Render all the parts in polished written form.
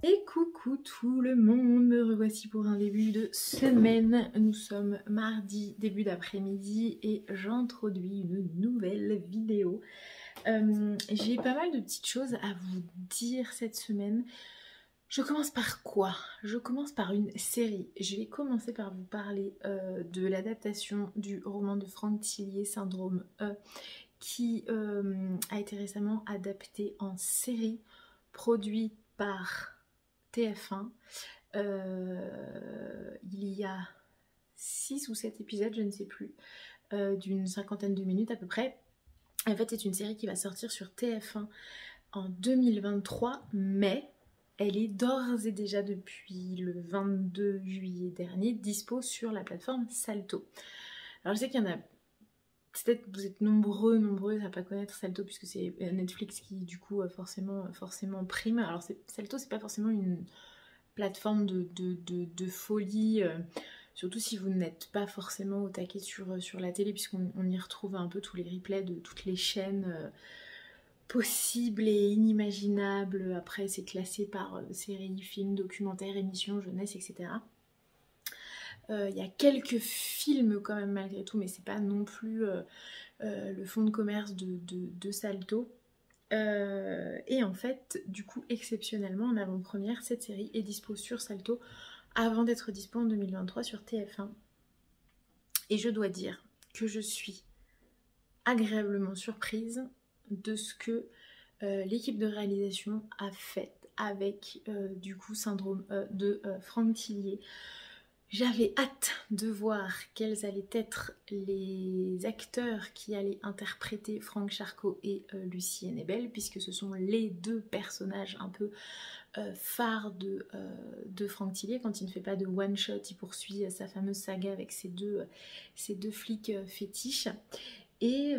Et coucou tout le monde, me revoici pour un début de semaine. Nous sommes mardi, début d'après-midi et j'introduis une nouvelle vidéo. J'ai pas mal de petites choses à vous dire cette semaine. Je commence par quoi? Je commence par une série. Je vais commencer par vous parler de l'adaptation du roman de Franck Thillier, Syndrome E, qui a été récemment adapté en série, produit par TF1. Il y a 6 ou 7 épisodes, je ne sais plus, d'une cinquantaine de minutes à peu près. En fait, c'est une série qui va sortir sur TF1 en 2023, mais elle est d'ores et déjà depuis le 22 juillet dernier dispo sur la plateforme Salto. Alors je sais qu'il y en a, peut-être vous êtes nombreuses à pas connaître Salto puisque c'est Netflix qui du coup forcément prime. Alors Salto, c'est pas forcément une plateforme de folie, surtout si vous n'êtes pas forcément au taquet sur la télé, puisqu'on y retrouve un peu tous les replays de toutes les chaînes possibles et inimaginables. Après, c'est classé par séries, films, documentaires, émissions, jeunesse, etc. Il y a quelques films quand même malgré tout, mais c'est pas non plus le fonds de commerce de Salto. Et en fait, du coup, exceptionnellement, en avant-première, cette série est dispo sur Salto avant d'être dispo en 2023 sur TF1. Et je dois dire que je suis agréablement surprise de ce que l'équipe de réalisation a fait avec du coup Syndrome de Franck Thillier. J'avais hâte de voir quels allaient être les acteurs qui allaient interpréter Franck Charcot et Lucie Hennebel, puisque ce sont les deux personnages un peu phares de Franck Thillier. Quand il ne fait pas de one-shot, il poursuit sa fameuse saga avec ces deux flics fétiches. Et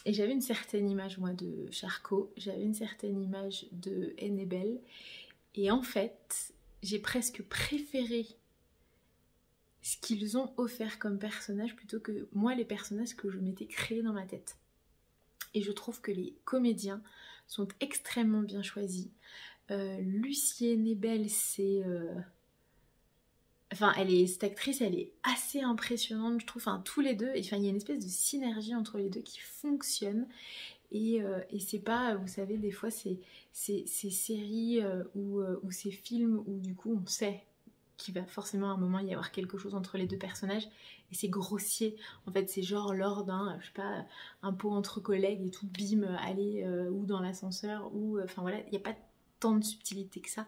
j'avais une certaine image, moi, de Charcot, j'avais une certaine image de Hennebel, et en fait, j'ai presque préféré ce qu'ils ont offert comme personnage plutôt que moi les personnages que je m'étais créés dans ma tête. Et je trouve que les comédiens sont extrêmement bien choisis. Lucie Hennebel, c'est... Enfin, cette actrice, elle est assez impressionnante, je trouve. Enfin, tous les deux, il y a une espèce de synergie entre les deux qui fonctionne. Et c'est pas, vous savez, des fois, ces séries ou ces films où du coup, on sait qu'il va forcément à un moment y avoir quelque chose entre les deux personnages et c'est grossier. En fait, c'est genre lors d'un, je sais pas, un pot entre collègues et tout, bim, aller ou dans l'ascenseur ou... Enfin voilà, il n'y a pas tant de subtilité que ça.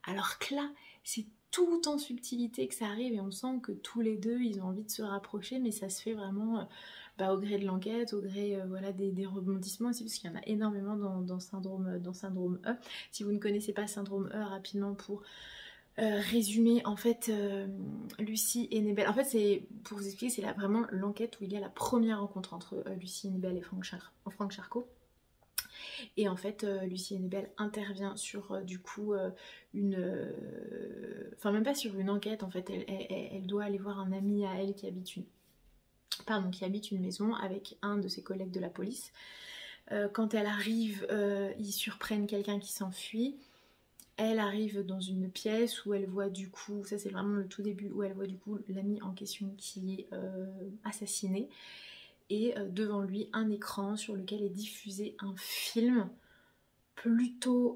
Alors que là, c'est tout en subtilité que ça arrive et on sent que tous les deux, ils ont envie de se rapprocher, mais ça se fait vraiment au gré de l'enquête, au gré voilà, des rebondissements aussi, parce qu'il y en a énormément dans Syndrome E. Si vous ne connaissez pas Syndrome E, rapidement pour... résumé, en fait, Lucie Hennebel, en fait, c'est, pour vous expliquer, c'est vraiment l'enquête où il y a la première rencontre entre Lucie Hennebel et Franck Charcot. Et en fait, Lucie Hennebel intervient sur, du coup, enfin, même pas sur une enquête, en fait, elle doit aller voir un ami à elle qui habite une maison avec un de ses collègues de la police. Quand elle arrive, ils surprennent quelqu'un qui s'enfuit. Elle arrive dans une pièce où elle voit du coup, ça c'est vraiment le tout début, où elle voit du coup l'ami en question qui est assassiné et devant lui un écran sur lequel est diffusé un film plutôt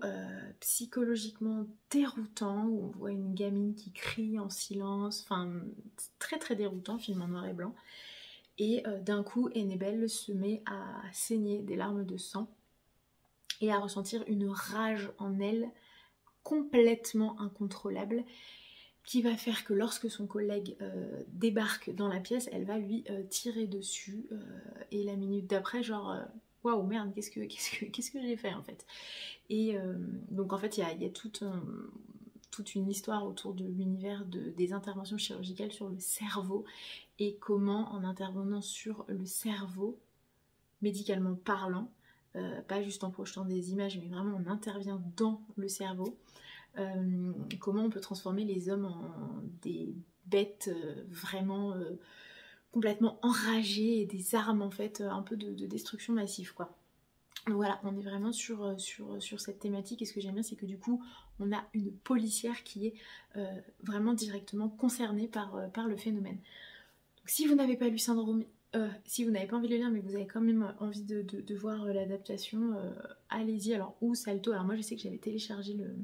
psychologiquement déroutant où on voit une gamine qui crie en silence, enfin très très déroutant, film en noir et blanc. Et d'un coup Hennebel se met à saigner des larmes de sang et à ressentir une rage en elle complètement incontrôlable qui va faire que lorsque son collègue débarque dans la pièce, elle va lui tirer dessus et la minute d'après genre waouh merde qu'est-ce que j'ai fait en fait. Et donc en fait il y a toute une histoire autour de l'univers des interventions chirurgicales sur le cerveau et comment en intervenant sur le cerveau médicalement parlant, pas juste en projetant des images mais vraiment on intervient dans le cerveau. Comment on peut transformer les hommes en des bêtes vraiment complètement enragées et des armes en fait un peu de destruction massive quoi. Voilà, on est vraiment sur cette thématique, et ce que j'aime bien c'est que du coup on a une policière qui est vraiment directement concernée par le phénomène. Donc si vous n'avez pas lu Syndrome, si vous n'avez pas envie de le lire mais vous avez quand même envie de voir l'adaptation, allez-y. Alors ou Salto, alors moi je sais que j'avais téléchargé le...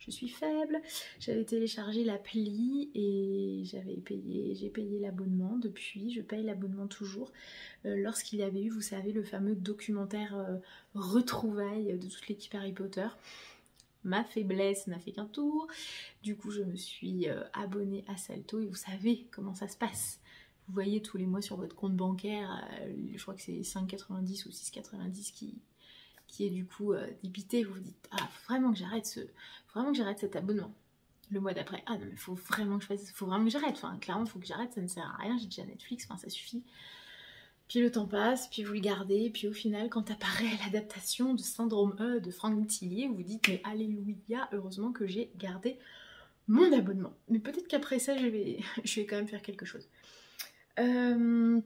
Je suis faible, j'avais téléchargé l'appli et j'ai payé l'abonnement depuis, je paye l'abonnement toujours. Lorsqu'il y avait eu, vous savez, le fameux documentaire retrouvailles de toute l'équipe Harry Potter, ma faiblesse n'a fait qu'un tour. Du coup, je me suis abonnée à Salto et vous savez comment ça se passe. Vous voyez tous les mois sur votre compte bancaire, je crois que c'est 5,90 ou 6,90 qui est du coup débité. Vous vous dites, ah, faut vraiment que j'arrête cet abonnement. Le mois d'après, ah non mais faut vraiment que j'arrête, enfin clairement faut que j'arrête, ça ne sert à rien, j'ai déjà Netflix, enfin ça suffit. Puis le temps passe, puis vous le gardez, puis au final, quand apparaît l'adaptation de Syndrome E de Franck Tillier, vous vous dites, mais alléluia, heureusement que j'ai gardé mon abonnement. Mais peut-être qu'après ça, je vais quand même faire quelque chose. De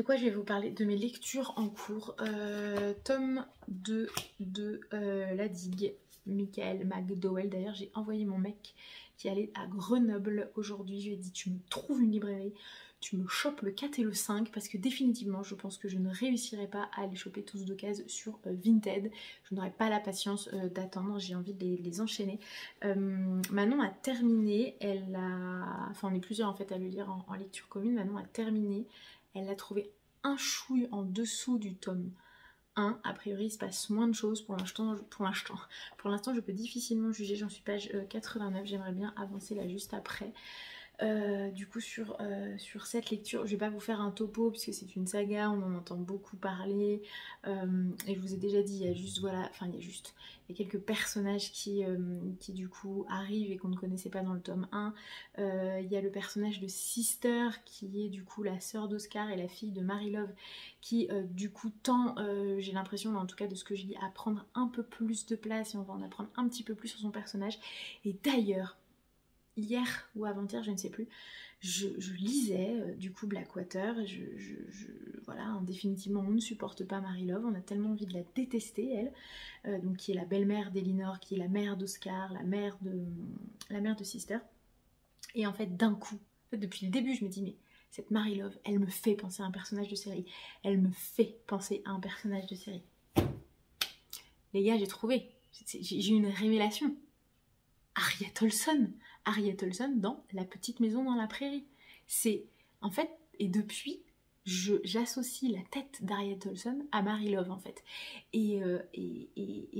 quoi je vais vous parler? De mes lectures en cours. Tome 2 de La Digue, Michael McDowell. D'ailleurs, j'ai envoyé mon mec qui allait à Grenoble aujourd'hui. Je lui ai dit, tu me trouves une librairie, tu me chopes le 4 et le 5, parce que définitivement je pense que je ne réussirai pas à les choper tous de cases sur Vinted. Je n'aurai pas la patience d'attendre, j'ai envie de les enchaîner. Manon a terminé, enfin on est plusieurs en fait à le lire en lecture commune. Manon a terminé, elle a trouvé un chouille en dessous du tome 1. A priori il se passe moins de choses pour l'instant, je peux difficilement juger, j'en suis page 89, j'aimerais bien avancer là juste après. Du coup sur cette lecture, je vais pas vous faire un topo puisque c'est une saga, on en entend beaucoup parler, et je vous ai déjà dit, il y a quelques personnages qui du coup arrivent et qu'on ne connaissait pas dans le tome 1. Il y a le personnage de Sister qui est du coup la sœur d'Oscar et la fille de Mary Love qui du coup tend, j'ai l'impression en tout cas de ce que je lis, à prendre un peu plus de place, et on va en apprendre un petit peu plus sur son personnage. Et d'ailleurs, hier ou avant-hier, je ne sais plus, je lisais du coup Blackwater, voilà, hein, définitivement on ne supporte pas Mary Love, on a tellement envie de la détester, elle, donc qui est la belle-mère d'Elinor, qui est la mère d'Oscar, la mère de Sister. Et en fait d'un coup, depuis le début je me dis, mais cette Mary Love, elle me fait penser à un personnage de série, les gars, j'ai trouvé, j'ai eu une révélation. Harriet Olson dans La Petite Maison dans la Prairie. C'est, en fait, et depuis, j'associe la tête d'Harriet Olson à Mary Love, en fait. Et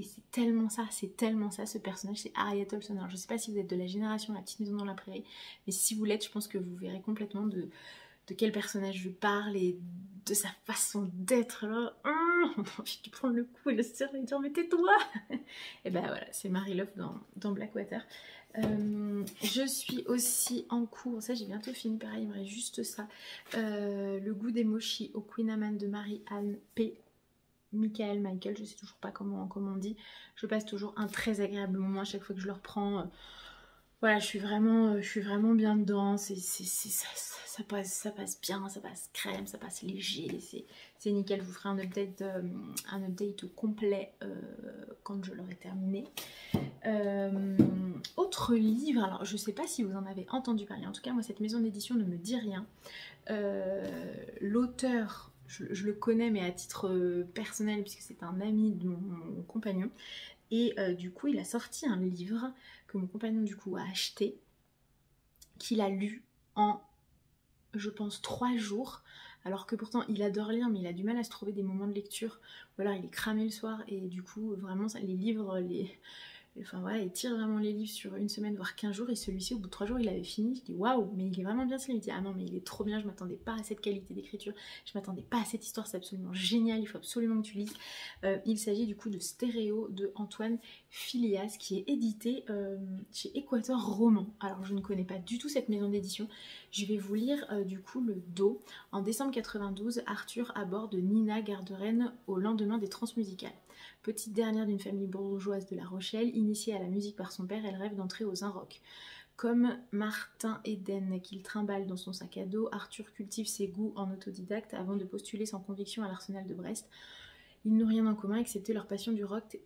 c'est tellement ça, ce personnage, c'est Harriet Olson. Alors, je sais pas si vous êtes de la génération La Petite Maison dans la Prairie, mais si vous l'êtes, je pense que vous verrez complètement de quel personnage je parle et de sa façon d'être là. On a envie de prendre le cou et le serrer et dire mais tais-toi. Et ben voilà, c'est Mary Love dans Blackwater. Je suis aussi en cours, ça j'ai bientôt fini, pareil, il me reste juste ça. Le goût des mochis au Queen Amman de Marie-Anne P. Michael, je sais toujours pas comment on dit. Je passe toujours un très agréable moment à chaque fois que je le reprends. Voilà, je suis vraiment bien dedans. Ça passe bien, ça passe crème, ça passe léger. C'est nickel. Je vous ferai un update complet quand je l'aurai terminé. Autre livre, alors je sais pas si vous en avez entendu parler. En tout cas, moi, cette maison d'édition ne me dit rien. L'auteur, je le connais, mais à titre personnel, puisque c'est un ami de mon compagnon. Et du coup, il a sorti un livre que mon compagnon du coup a acheté, qu'il a lu en, je pense, 3 jours. Alors que pourtant, il adore lire, mais il a du mal à se trouver des moments de lecture. Ou alors, il est cramé le soir. Et du coup, vraiment, les livres, enfin voilà, il tire vraiment les livres sur une semaine, voire 15 jours. Et celui-ci, au bout de 3 jours, il avait fini. Je dis waouh, mais il est vraiment bien. Il me dit ah non, mais il est trop bien. Je m'attendais pas à cette qualité d'écriture. Je m'attendais pas à cette histoire. C'est absolument génial. Il faut absolument que tu lises. Il s'agit du coup de Stéréo de Antoine Filias, qui est édité chez Équateur Roman. Alors je ne connais pas du tout cette maison d'édition. Je vais vous lire du coup le dos. En décembre 92, Arthur aborde Nina, garde-reine, au lendemain des transmusicales. Petite dernière d'une famille bourgeoise de La Rochelle, initiée à la musique par son père, elle rêve d'entrer aux Inrocks. Comme Martin Eden qu'il trimballe dans son sac à dos, Arthur cultive ses goûts en autodidacte avant de postuler sans conviction à l'Arsenal de Brest. Ils n'ont rien en commun excepté leur passion du rock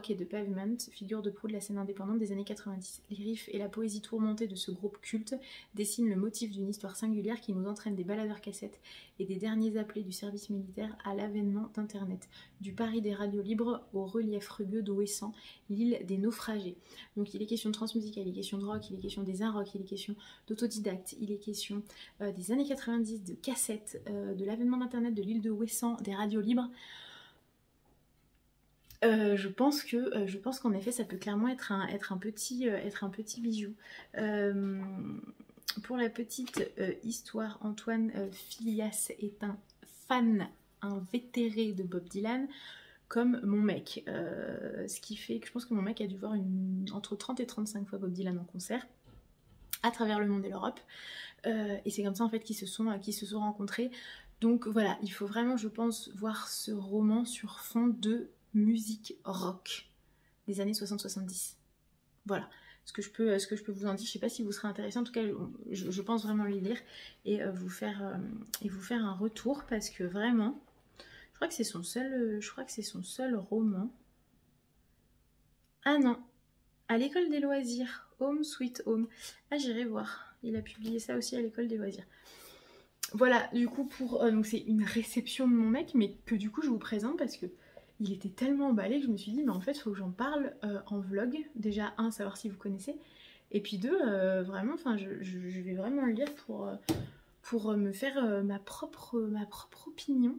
et de Pavement, figure de proue de la scène indépendante des années 90. Les riffs et la poésie tourmentée de ce groupe culte dessinent le motif d'une histoire singulière qui nous entraîne des baladeurs cassettes et des derniers appelés du service militaire à l'avènement d'Internet. Du Paris des radios libres au relief rugueux d'Ouessant, l'île des naufragés. Donc il est question de transmusicale, il est question de rock, il est question des rock, il est question d'autodidacte, il est question des années 90, de cassettes, de l'avènement d'Internet, de l'île de Ouessant, des radios libres. Je pense qu'en effet ça peut clairement être un petit bijou. Pour la petite histoire, Antoine Filias est un fan invétéré de Bob Dylan, comme mon mec. Ce qui fait que je pense que mon mec a dû voir entre 30 et 35 fois Bob Dylan en concert, à travers le monde et l'Europe. Et c'est comme ça en fait qu'ils se sont rencontrés. Donc voilà, il faut vraiment, je pense, voir ce roman sur fond de musique rock des années 60-70. Voilà ce que je peux vous en dire. Je sais pas si vous serez intéressé, en tout cas je pense vraiment le lire et vous faire un retour, parce que vraiment je crois que c'est son seul roman. Ah non, à l'école des loisirs, Home Sweet Home. Ah, j'irai voir, il a publié ça aussi à l'école des loisirs. Voilà, du coup donc c'est une réception de mon mec, mais que du coup je vous présente parce que il était tellement emballé que je me suis dit mais en fait il faut que j'en parle en vlog. Déjà savoir si vous connaissez, et puis deux, vraiment, enfin je vais vraiment le lire pour me faire ma propre opinion.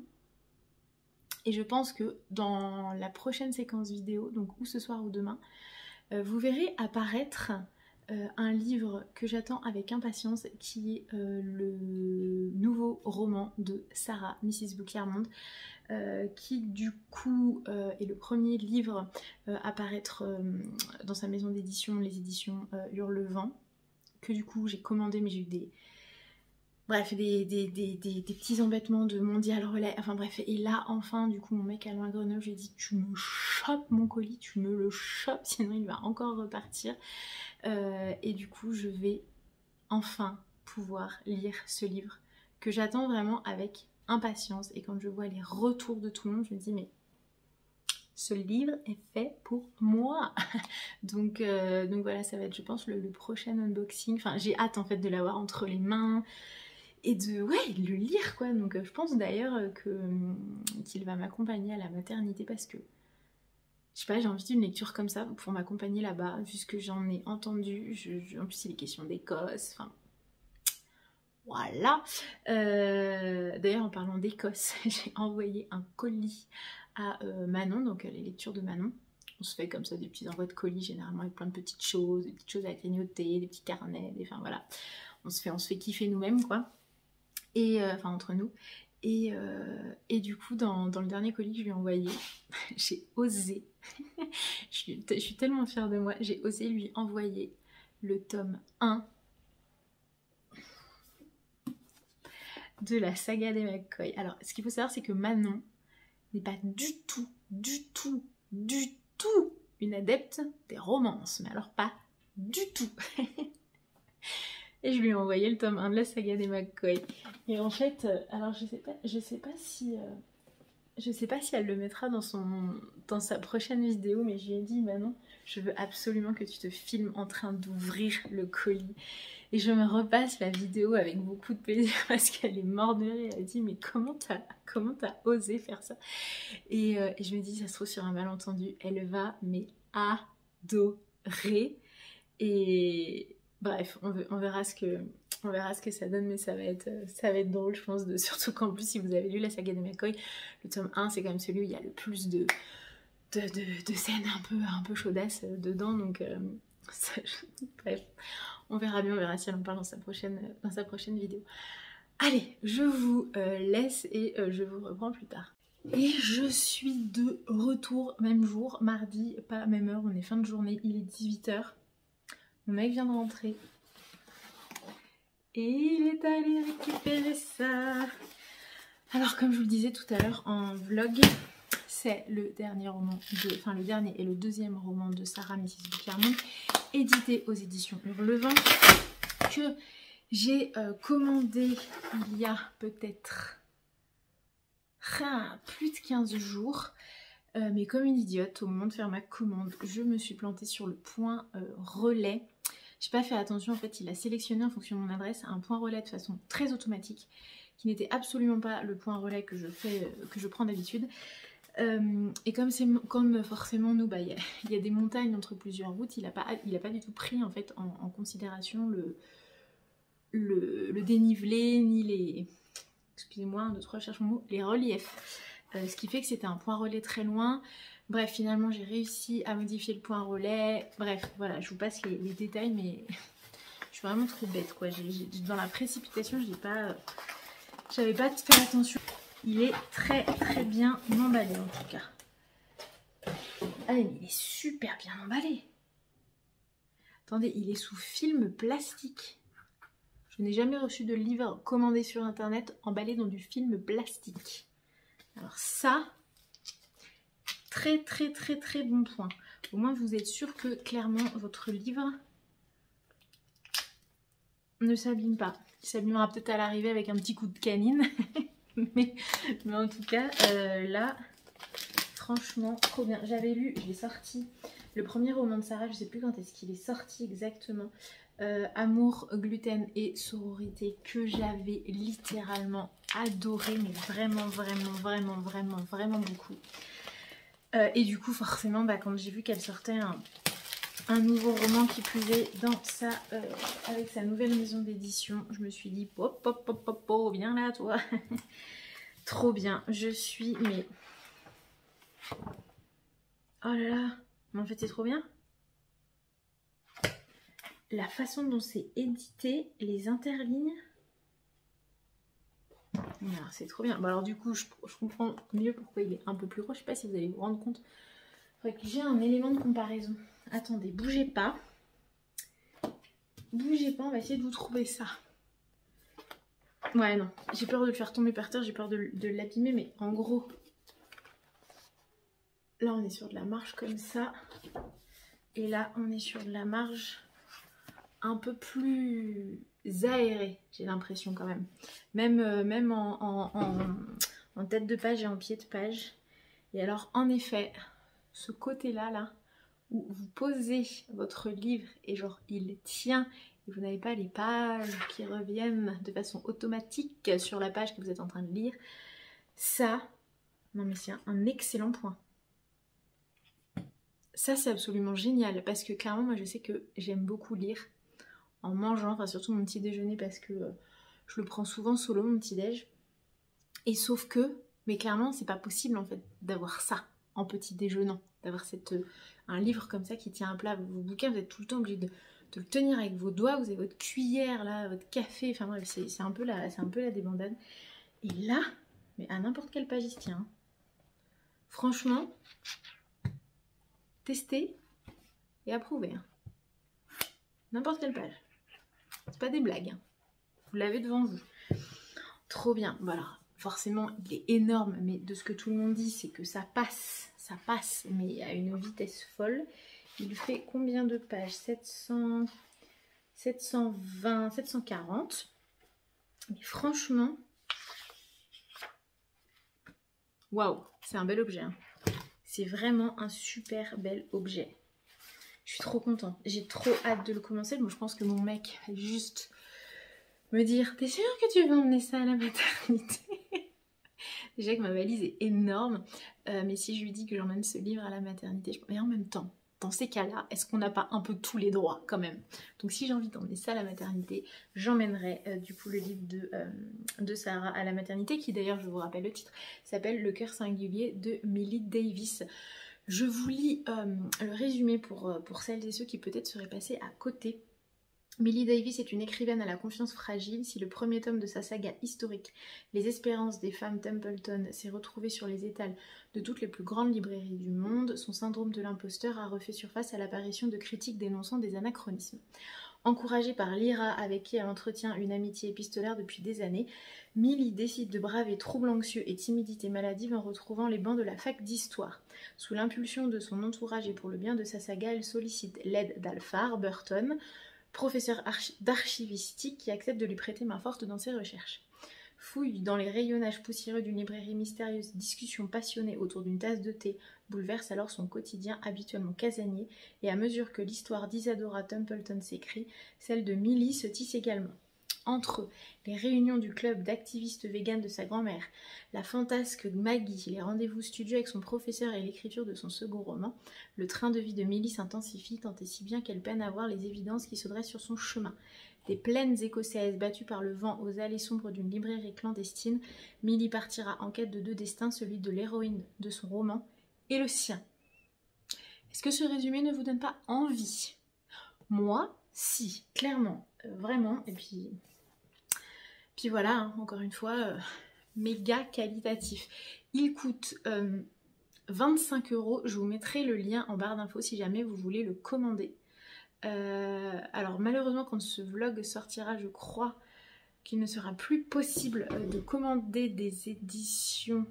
Et je pense que dans la prochaine séquence vidéo, donc ou ce soir ou demain, vous verrez apparaître un livre que j'attends avec impatience, qui est le nouveau roman de Sarah, Mrs. Book-Claremont, qui du coup est le premier livre à paraître dans sa maison d'édition, les éditions Hurlevent, que du coup j'ai commandé, mais j'ai eu des petits embêtements de Mondial Relais, enfin bref, et là enfin du coup mon mec allant à Grenoble, j'ai dit tu me chopes mon colis, tu me le chopes, sinon il va encore repartir. Et du coup je vais enfin pouvoir lire ce livre que j'attends vraiment avec impatience, et quand je vois les retours de tout le monde je me dis mais ce livre est fait pour moi. donc voilà, ça va être je pense le prochain unboxing, enfin j'ai hâte en fait de l'avoir entre les mains et de le lire quoi. Donc je pense d'ailleurs qu'il va m'accompagner à la maternité, parce que je sais pas, j'ai envie d'une lecture comme ça pour m'accompagner là-bas, vu ce que j'en ai entendu. En plus il est question d'Écosse, enfin voilà. D'ailleurs en parlant d'Écosse, j'ai envoyé un colis à Manon, donc les lectures de Manon. On se fait comme ça des petits envois de colis généralement avec plein de petites choses à grignoter, des petits carnets, enfin voilà. On se fait kiffer nous-mêmes quoi. Et enfin entre nous. Et du coup dans le dernier colis que je lui ai envoyé, j'ai osé, je suis tellement fière de moi, j'ai osé lui envoyer le tome 1 de la saga des McCoy. Alors ce qu'il faut savoir, c'est que Manon n'est pas du tout une adepte des romances, mais alors pas du tout. Et je lui ai envoyé le tome 1 de la saga des McCoy. Et en fait, alors je sais pas si elle le mettra dans sa prochaine vidéo, mais je lui ai dit Manon, je veux absolument que tu te filmes en train d'ouvrir le colis. Et je me repasse la vidéo avec beaucoup de plaisir parce qu'elle est morte de rire. Elle dit mais comment t'as osé faire ça? Et je me dis ça se trouve sur un malentendu, elle va adorer. Et bref, on verra ce que ça donne, mais ça va être drôle je pense, surtout qu'en plus si vous avez lu la saga des McCoy, le tome 1 c'est quand même celui où il y a le plus de scènes un peu chaudasses dedans, donc bref, on verra bien, on verra si elle en parle dans sa prochaine vidéo. Allez, je vous laisse et je vous reprends plus tard. Et je suis de retour, même jour, mardi, pas même heure, on est fin de journée, il est 18 h. Mon mec vient de rentrer et il est allé récupérer ça. Alors comme je vous le disais tout à l'heure en vlog, c'est le dernier roman le dernier et le deuxième roman de Sarah, Mrs. Book-Claremont, édité aux éditions Hurlevent, que j'ai commandé il y a peut-être plus de 15 jours. Mais comme une idiote, au moment de faire ma commande, je me suis plantée sur le point relais. J'ai pas fait attention, en fait, il a sélectionné en fonction de mon adresse un point relais de façon très automatique, qui n'était absolument pas le point relais que je prends d'habitude. Et comme forcément nous, il y a des montagnes entre plusieurs routes, il a pas du tout pris en fait en considération le dénivelé, ni les... Excusez-moi, 1, 2, 3, je cherche mon mot, les reliefs. Ce qui fait que c'était un point relais très loin. Bref, finalement, j'ai réussi à modifier le point relais. Bref, voilà, je vous passe les détails, mais je suis vraiment trop bête, quoi. Dans la précipitation, j'avais pas fait attention. Il est très très bien emballé, en tout cas. Ah, mais il est super bien emballé. Attendez, il est sous film plastique. Je n'ai jamais reçu de livre commandé sur internet emballé dans du film plastique. Alors ça, très très très très bon point. Au moins vous êtes sûr que clairement votre livre ne s'abîme pas. Il s'abîmera peut-être à l'arrivée avec un petit coup de canine. mais en tout cas, là, franchement, trop bien. J'avais lu, je l'ai sorti, le premier roman de Sarah, je ne sais plus quand est-ce qu'il est sorti exactement. Amour, gluten et sororité, que j'avais littéralement adoré, mais vraiment beaucoup. Et du coup forcément quand j'ai vu qu'elle sortait un nouveau roman qui plus est avec sa nouvelle maison d'édition, je me suis dit pop, viens là toi. Trop bien, je suis mais oh là là, mais en fait c'est trop bien. La façon dont c'est édité, les interlignes. C'est trop bien. Bon, alors du coup, je comprends mieux pourquoi il est un peu plus gros. Je sais pas si vous allez vous rendre compte. Il faudrait que j'ai un élément de comparaison. Attendez, bougez pas. Bougez pas, on va essayer de vous trouver ça. Ouais, non. J'ai peur de le faire tomber par terre, j'ai peur de l'abîmer, mais en gros... Là, on est sur de la marge comme ça. Et là, on est sur de la marge un peu plus aérée, j'ai l'impression quand même. Même en tête de page et en pied de page. Et alors, en effet, ce côté-là, là, où vous posez votre livre et genre il tient et vous n'avez pas les pages qui reviennent de façon automatique sur la page que vous êtes en train de lire, ça, non mais c'est un excellent point. Ça c'est absolument génial parce que clairement moi je sais que j'aime beaucoup lire en mangeant, enfin surtout mon petit déjeuner parce que je le prends souvent solo mon petit déj. Et sauf que, mais clairement c'est pas possible en fait d'avoir ça en petit déjeunant, d'avoir un livre comme ça qui tient à plat. Vos bouquins, vous êtes tout le temps obligé de le tenir avec vos doigts, vous avez votre cuillère là, votre café, enfin bref, c'est un peu la débandade. Et là, mais à n'importe quelle page il se tient. Franchement, testez et approuvez. N'importe quelle page. C'est pas des blagues. Vous l'avez devant vous. Trop bien. Voilà. Forcément, il est énorme, mais de ce que tout le monde dit, c'est que ça passe, mais à une vitesse folle. Il fait combien de pages? 700, 720, 740. Mais franchement, waouh, c'est un bel objet. Hein. C'est vraiment un super bel objet. Je suis trop contente. J'ai trop hâte de le commencer. Bon, je pense que mon mec va juste me dire: t'es sûre que tu veux emmener ça à la maternité? Déjà que ma valise est énorme, mais si je lui dis que j'emmène ce livre à la maternité, mais en même temps, dans ces cas-là, est-ce qu'on n'a pas un peu tous les droits quand même? Donc si j'ai envie d'emmener ça à la maternité, j'emmènerai du coup le livre de Sarah à la maternité, qui d'ailleurs, je vous rappelle le titre, s'appelle Le cœur singulier de Millie Davis. Je vous lis le résumé pour celles et ceux qui peut-être seraient passés à côté. Millie Davis est une écrivaine à la confiance fragile. Si le premier tome de sa saga historique, Les espérances des femmes Templeton, s'est retrouvé sur les étals de toutes les plus grandes librairies du monde, son syndrome de l'imposteur a refait surface à l'apparition de critiques dénonçant des anachronismes. Encouragée par Lyra, avec qui elle entretient une amitié épistolaire depuis des années, Millie décide de braver troubles anxieux et timidité maladive en retrouvant les bancs de la fac d'histoire. Sous l'impulsion de son entourage et pour le bien de sa saga, elle sollicite l'aide d'Alphard Burton, professeur d'archivistique qui accepte de lui prêter main forte dans ses recherches. Fouilles dans les rayonnages poussiéreux d'une librairie mystérieuse, discussions passionnées autour d'une tasse de thé bouleversent alors son quotidien habituellement casanier, et à mesure que l'histoire d'Isadora Templeton s'écrit, celle de Millie se tisse également. Entre les réunions du club d'activistes véganes de sa grand-mère, la fantasque Maggie, les rendez-vous studieux avec son professeur et l'écriture de son second roman, le train de vie de Millie s'intensifie tant et si bien qu'elle peine à voir les évidences qui se dressent sur son chemin. Des plaines écossaises battues par le vent aux allées sombres d'une librairie clandestine, Millie partira en quête de deux destins, celui de l'héroïne de son roman et le sien. Est-ce que ce résumé ne vous donne pas envie? Moi, si, clairement, vraiment, et puis voilà, hein, encore une fois, méga qualitatif. Il coûte 25 €, je vous mettrai le lien en barre d'infos si jamais vous voulez le commander. Alors malheureusement quand ce vlog sortira, je crois qu'il ne sera plus possible de commander des éditions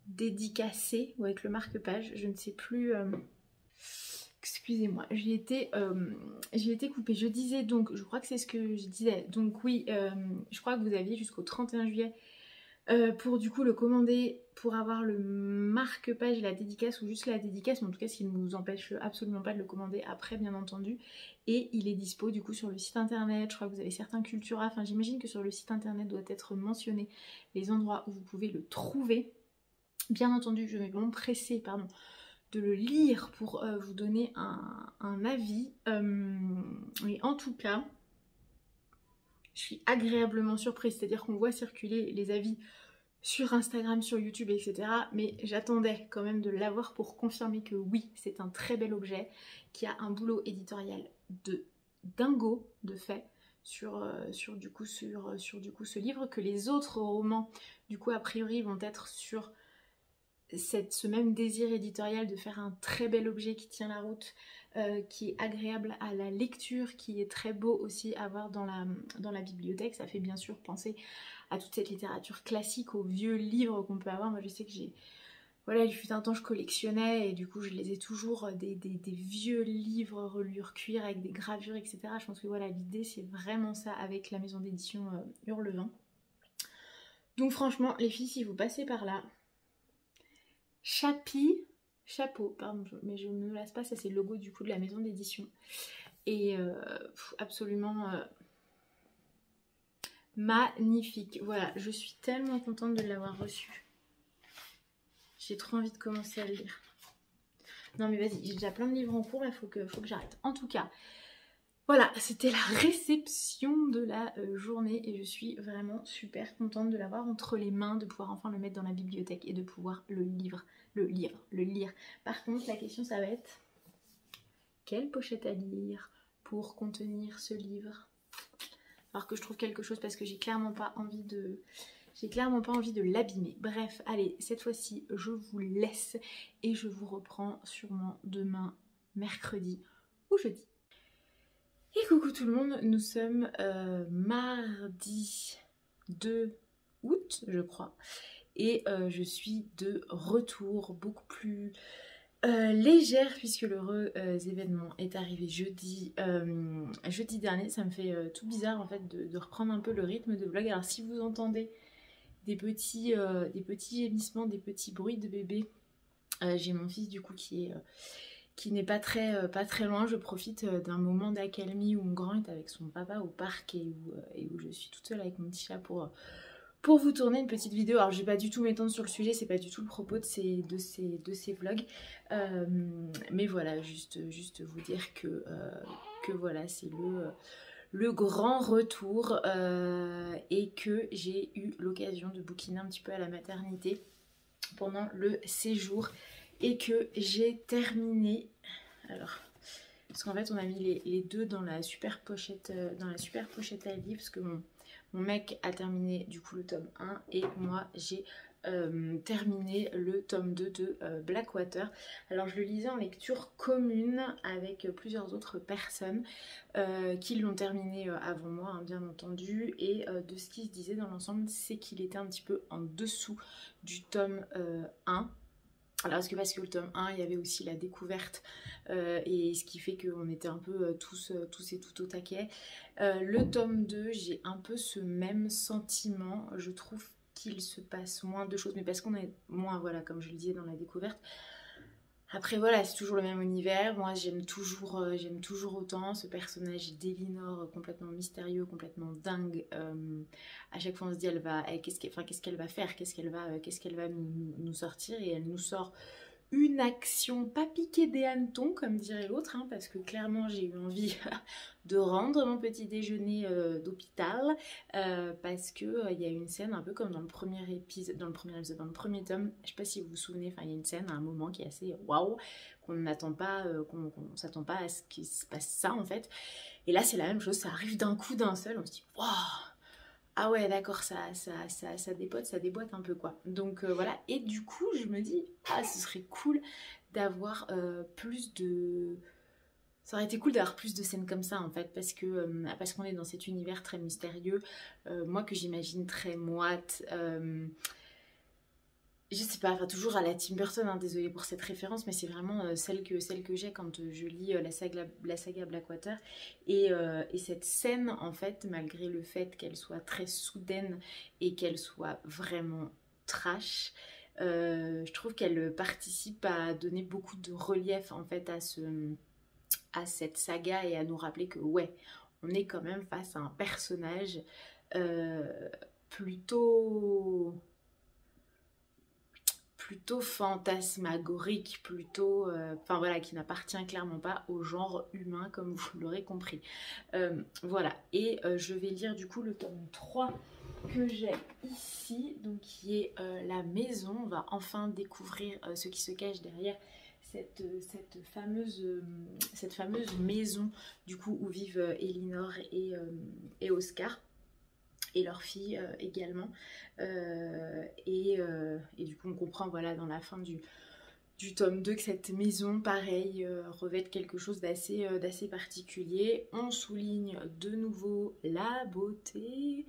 dédicacées ou avec le marque-page, je ne sais plus... Excusez-moi, j'y étais coupée. Je disais donc, je crois que c'est ce que je disais, donc oui, je crois que vous aviez jusqu'au 31 juillet pour du coup le commander, pour avoir le marque-page et la dédicace, ou juste la dédicace, mais en tout cas ce qui ne vous empêche absolument pas de le commander après bien entendu. Et il est dispo du coup sur le site internet, je crois que vous avez certains Cultura, enfin j'imagine que sur le site internet doit être mentionné les endroits où vous pouvez le trouver. Bien entendu, je vais m'empresser, pardon, de le lire pour vous donner un avis. Mais en tout cas, je suis agréablement surprise, c'est-à-dire qu'on voit circuler les avis sur Instagram, sur YouTube, etc. Mais j'attendais quand même de l'avoir pour confirmer que oui, c'est un très bel objet, qui a un boulot éditorial de dingo, de fait, sur ce livre, que les autres romans, du coup, a priori, vont être sur ce même désir éditorial de faire un très bel objet qui tient la route, qui est agréable à la lecture, qui est très beau aussi à voir dans la bibliothèque. Ça fait bien sûr penser à toute cette littérature classique, aux vieux livres qu'on peut avoir. Moi je sais que voilà, il fut un temps je collectionnais et du coup je les ai toujours, des vieux livres reliure cuir avec des gravures, etc. Je pense que voilà, l'idée c'est vraiment ça avec la maison d'édition Hurlevent. Donc franchement les filles, si vous passez par là, chapeau, pardon, mais je ne me lasse pas, ça c'est le logo du coup de la maison d'édition. Et absolument magnifique. Voilà, je suis tellement contente de l'avoir reçu. J'ai trop envie de commencer à le lire. Non mais vas-y, j'ai déjà plein de livres en cours, il faut que j'arrête. En tout cas, voilà, c'était la réception de la journée et je suis vraiment super contente de l'avoir entre les mains, de pouvoir enfin le mettre dans la bibliothèque et de pouvoir le lire. Par contre, la question ça va être, quelle pochette à lire pour contenir ce livre? Alors que je trouve quelque chose, parce que j'ai clairement pas envie de l'abîmer. Bref, allez, cette fois-ci, je vous laisse et je vous reprends sûrement demain, mercredi ou jeudi. Et coucou tout le monde, nous sommes mardi 2 août, je crois. Et je suis de retour beaucoup plus légère, puisque l'heureux événement est arrivé jeudi dernier. Ça me fait tout bizarre en fait de reprendre un peu le rythme de vlog. Alors si vous entendez des petits gémissements, des petits bruits de bébé, j'ai mon fils du coup qui n'est pas très loin. Je profite d'un moment d'accalmie où mon grand est avec son papa au parc et où je suis toute seule avec mon petit chat pour vous tourner une petite vidéo. Alors je vais pas du tout m'étendre sur le sujet, c'est pas du tout le propos de ces vlogs, mais voilà, juste vous dire que voilà, c'est le grand retour, et que j'ai eu l'occasion de bouquiner un petit peu à la maternité pendant le séjour et que j'ai terminé. Alors parce qu'en fait on a mis les deux dans la super pochette à livres, parce que mon mec a terminé du coup le tome 1 et moi j'ai terminé le tome 2 de Blackwater. Alors je le lisais en lecture commune avec plusieurs autres personnes qui l'ont terminé avant moi, hein, bien entendu, et de ce qui se disait dans l'ensemble, c'est qu'il était un petit peu en dessous du tome 1. Alors parce que le tome 1, il y avait aussi la découverte, et ce qui fait qu'on était un peu tous et tout au taquet. Le tome 2, j'ai un peu ce même sentiment. Je trouve qu'il se passe moins de choses, mais parce qu'on est moins, voilà, comme je le disais, dans la découverte. Après voilà, c'est toujours le même univers. Moi j'aime toujours autant ce personnage d'Elinor, complètement mystérieux, complètement dingue. À chaque fois on se dit qu'est-ce qu'elle va faire, qu'est-ce qu'elle va nous sortir, et elle nous sort une action pas piquée des hannetons comme dirait l'autre, hein, parce que clairement j'ai eu envie de rendre mon petit déjeuner d'hôpital, parce que il y a une scène un peu comme dans le premier épisode, dans le premier tome, je sais pas si vous vous souvenez, enfin il y a une scène à un moment qui est assez waouh, qu'on n'attend pas, qu'on s'attend pas à ce qu'il se passe ça en fait, et là c'est la même chose, ça arrive d'un coup d'un seul, on se dit waouh. Ah ouais, d'accord, ça dépote, ça déboîte un peu quoi. Donc voilà, et du coup, je me dis, ah, ce serait cool d'avoir plus de... Ça aurait été cool d'avoir plus de scènes comme ça en fait, parce qu'on est dans cet univers très mystérieux, moi que j'imagine très moite, je sais pas, enfin toujours à la Tim Burton, hein, désolée pour cette référence, mais c'est vraiment celle que j'ai quand je lis la saga Blackwater. Et cette scène, en fait, malgré le fait qu'elle soit très soudaine et qu'elle soit vraiment trash, je trouve qu'elle participe à donner beaucoup de relief en fait à cette saga, et à nous rappeler que ouais, on est quand même face à un personnage plutôt fantasmagorique, enfin voilà, qui n'appartient clairement pas au genre humain comme vous l'aurez compris. Voilà, et je vais lire du coup le tome 3 que j'ai ici, donc qui est La Maison. On va enfin découvrir ce qui se cache derrière cette fameuse maison du coup où vivent Elinor et Oscar, et leur fille également. Et du coup on comprend voilà dans la fin du tome 2 que cette maison, pareil, revêt quelque chose d'assez particulier. On souligne de nouveau la beauté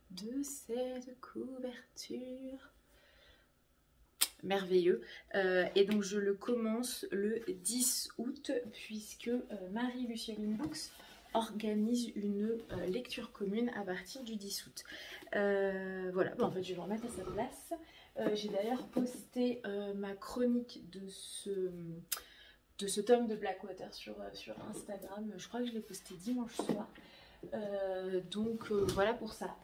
de cette couverture. Merveilleux. Et donc je le commence le 10 août, puisque Marie-Lucienne Books organise une lecture commune à partir du 10 août. Voilà, bon, en fait je vais le remettre à sa place. J'ai d'ailleurs posté ma chronique de ce tome de Blackwater sur Instagram. Je crois que je l'ai posté dimanche soir. Donc voilà pour ça.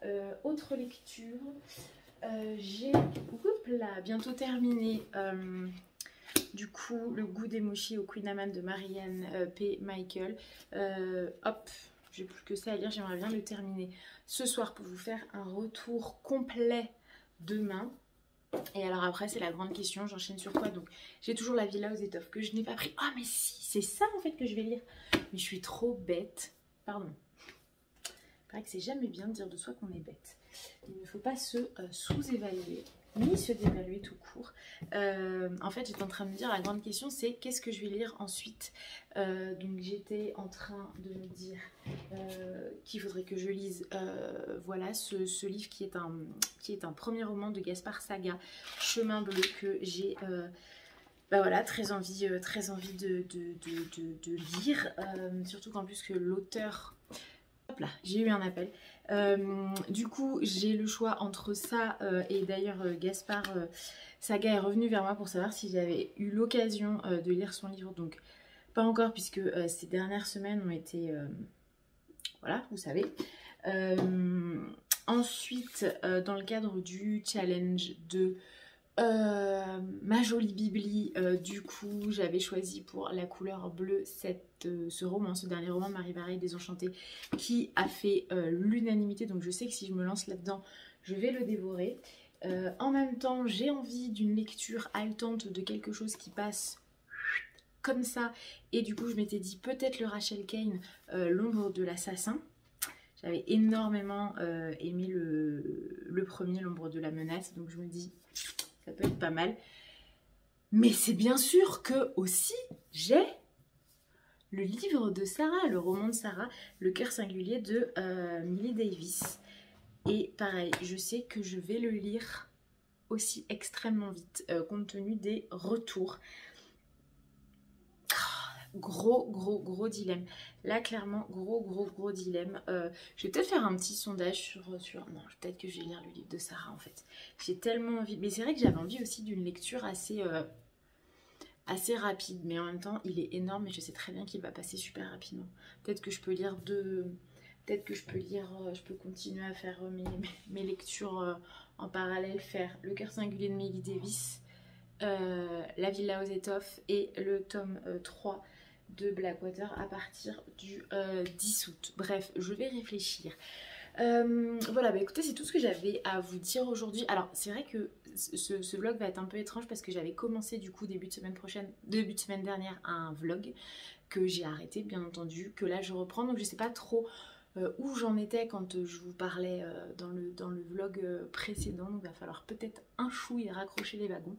Autre lecture, j'ai bientôt terminé du coup Le Goût des mochis au Queen Amman de Marianne P. Michael. Hop, j'ai plus que ça à lire, j'aimerais bien le terminer ce soir pour vous faire un retour complet demain. Et alors après c'est la grande question, j'enchaîne sur quoi? Donc j'ai toujours La Villa aux étoffes que je n'ai pas pris. Ah mais si, c'est ça en fait que je vais lire. Mais je suis trop bête, pardon. Il paraît que c'est jamais bien de dire de soi qu'on est bête. Il ne faut pas se sous-évaluer, ni se dévaluer tout court. En fait, j'étais en train de me dire, la grande question, c'est qu'est-ce que je vais lire ensuite. Donc, j'étais en train de me dire qu'il faudrait que je lise voilà, ce livre qui est un premier roman de Gaspard Saga, Chemin Bleu, que j'ai... bah voilà, très envie de lire, surtout qu'en plus que l'auteur... Hop là, j'ai eu un appel. Du coup, j'ai le choix entre ça et d'ailleurs Gaspard Saga est revenu vers moi pour savoir si j'avais eu l'occasion de lire son livre. Donc, pas encore, puisque ces dernières semaines ont été... voilà, vous savez. Ensuite, dans le cadre du challenge de... ma jolie bibli, du coup j'avais choisi pour la couleur bleue ce roman, ce dernier roman Marie Bareil Désenchantée, qui a fait l'unanimité, donc je sais que si je me lance là-dedans je vais le dévorer. En même temps j'ai envie d'une lecture haletante de quelque chose qui passe comme ça, et du coup je m'étais dit peut-être le Rachel Caine, L'ombre de l'assassin. J'avais énormément aimé le premier, L'ombre de la menace, donc je me dis ça peut être pas mal. Mais c'est bien sûr que aussi j'ai le livre de Sarah, le roman de Sarah, Le cœur singulier de Millie Davis. Et pareil, je sais que je vais le lire aussi extrêmement vite compte tenu des retours. Gros dilemme. Là, clairement, gros dilemme. Je vais peut-être faire un petit sondage sur... Non, peut-être que je vais lire le livre de Sarah, en fait. J'ai tellement envie... Mais c'est vrai que j'avais envie aussi d'une lecture assez rapide. Mais en même temps, il est énorme et je sais très bien qu'il va passer super rapidement. Peut-être que je peux lire deux... Peut-être que je peux continuer à faire mes lectures en parallèle. Faire Le cœur singulier de Maggie Davis, La Villa aux étoffes et le tome 3 de Blackwater à partir du 10 août. Bref, je vais réfléchir. Voilà, bah écoutez, c'est tout ce que j'avais à vous dire aujourd'hui. Alors, c'est vrai que ce vlog va être un peu étrange parce que j'avais commencé du coup début de semaine dernière un vlog que j'ai arrêté, bien entendu, que là je reprends. Donc je sais pas trop où j'en étais quand je vous parlais dans le vlog précédent. Donc il va falloir peut-être un chou et raccrocher les wagons.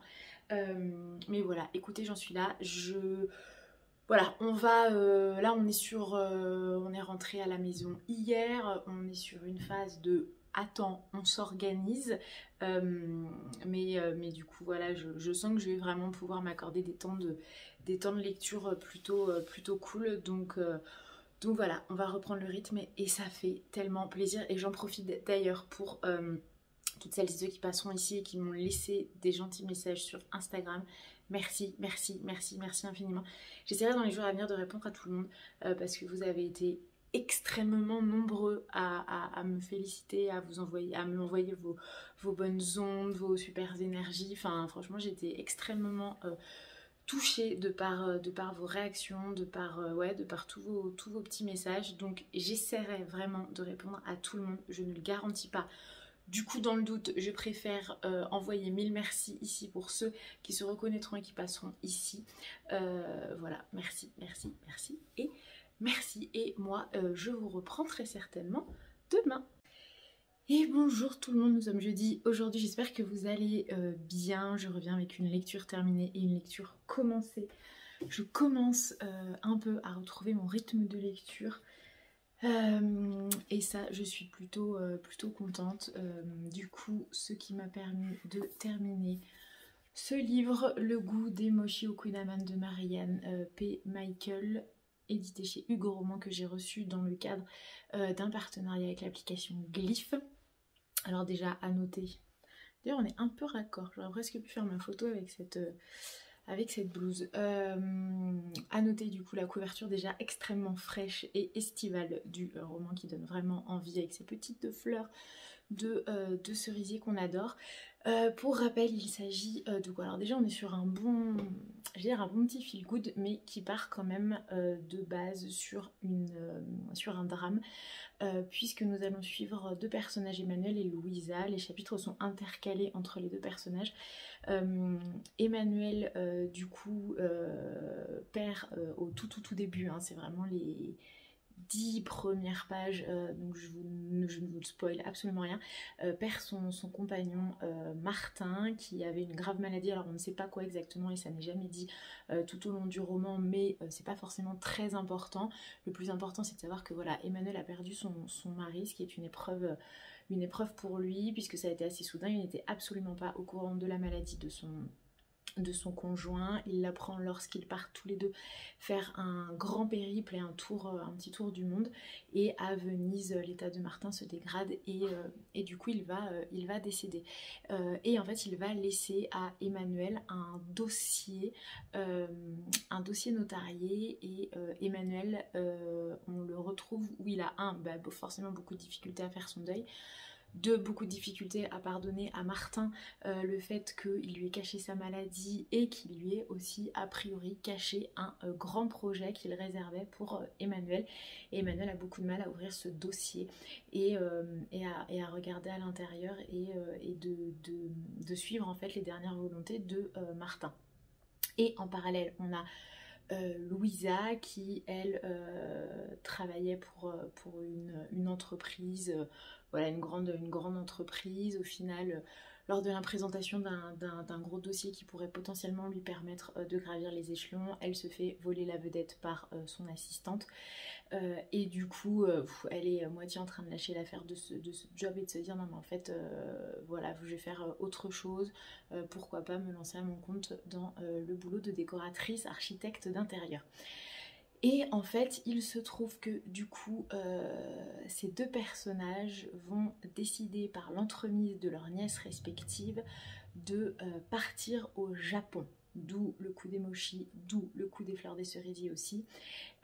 Mais voilà, écoutez, j'en suis là. Voilà, on va, là on est rentré à la maison hier, on est sur une phase de attends, on s'organise, mais du coup voilà, je sens que je vais vraiment pouvoir m'accorder des temps de lecture plutôt cool, donc voilà, on va reprendre le rythme et ça fait tellement plaisir et j'en profite d'ailleurs pour toutes celles et ceux qui passeront ici et qui m'ont laissé des gentils messages sur Instagram. Merci infiniment. J'essaierai dans les jours à venir de répondre à tout le monde parce que vous avez été extrêmement nombreux à me féliciter, à m'envoyer vos bonnes ondes, vos super énergies. Enfin, franchement, j'étais extrêmement touchée de par vos réactions, de par tous vos petits messages. Donc, j'essaierai vraiment de répondre à tout le monde. Je ne le garantis pas. Du coup, dans le doute, je préfère envoyer 1000 merci ici pour ceux qui se reconnaîtront et qui passeront ici. Voilà, merci et merci. Et moi, je vous reprends très certainement demain. Et bonjour tout le monde, nous sommes jeudi. Aujourd'hui, j'espère que vous allez bien. Je reviens avec une lecture terminée et une lecture commencée. Je commence un peu à retrouver mon rythme de lecture. Et ça, je suis plutôt contente. Du coup, ce qui m'a permis de terminer ce livre, Le goût des mochi okunaman de Marianne P. Michael, édité chez Hugo Roman, que j'ai reçu dans le cadre d'un partenariat avec l'application Glyph. Alors déjà, à noter, d'ailleurs on est un peu raccord, j'aurais presque pu faire ma photo avec cette blouse. À noter du coup la couverture déjà extrêmement fraîche et estivale du roman qui donne vraiment envie avec ces petites fleurs de cerisier qu'on adore. Pour rappel, il s'agit de quoi? Alors déjà on est sur un bon petit feel good, mais qui part quand même de base sur un drame, puisque nous allons suivre deux personnages, Emmanuel et Louisa. Les chapitres sont intercalés entre les deux personnages. Emmanuel du coup perd au tout début, hein, c'est vraiment les 10 premières pages, donc je ne vous spoil absolument rien, perd son compagnon Martin, qui avait une grave maladie. Alors on ne sait pas quoi exactement et ça n'est jamais dit tout au long du roman, mais c'est pas forcément très important. Le plus important, c'est de savoir que voilà, Emmanuel a perdu son mari, ce qui est une épreuve pour lui, puisque ça a été assez soudain. Il n'était absolument pas au courant de la maladie de son conjoint. Il l'apprend lorsqu'ils partent tous les deux faire un grand périple et un petit tour du monde, et à Venise l'état de Martin se dégrade et du coup il va décéder, et en fait il va laisser à Emmanuel un dossier notarié, et Emmanuel on le retrouve où il a forcément beaucoup de difficultés à faire son deuil, beaucoup de difficultés à pardonner à Martin le fait qu'il lui ait caché sa maladie et qu'il lui ait aussi a priori caché un grand projet qu'il réservait pour Emmanuel. Et Emmanuel a beaucoup de mal à ouvrir ce dossier et à regarder à l'intérieur et de suivre en fait les dernières volontés de Martin. Et en parallèle, on a Louisa qui elle travaillait pour une entreprise, voilà, une grande entreprise. Au final lors de la présentation d'un gros dossier qui pourrait potentiellement lui permettre de gravir les échelons, elle se fait voler la vedette par son assistante. Et du coup, elle est moitié en train de lâcher l'affaire de ce job et de se dire non mais en fait, voilà, je vais faire autre chose, pourquoi pas me lancer à mon compte dans le boulot de décoratrice architecte d'intérieur. Et en fait, il se trouve que du coup, ces deux personnages vont décider par l'entremise de leurs nièces respectives de partir au Japon. D'où le coup des mochis, d'où le coup des fleurs des cerisiers aussi.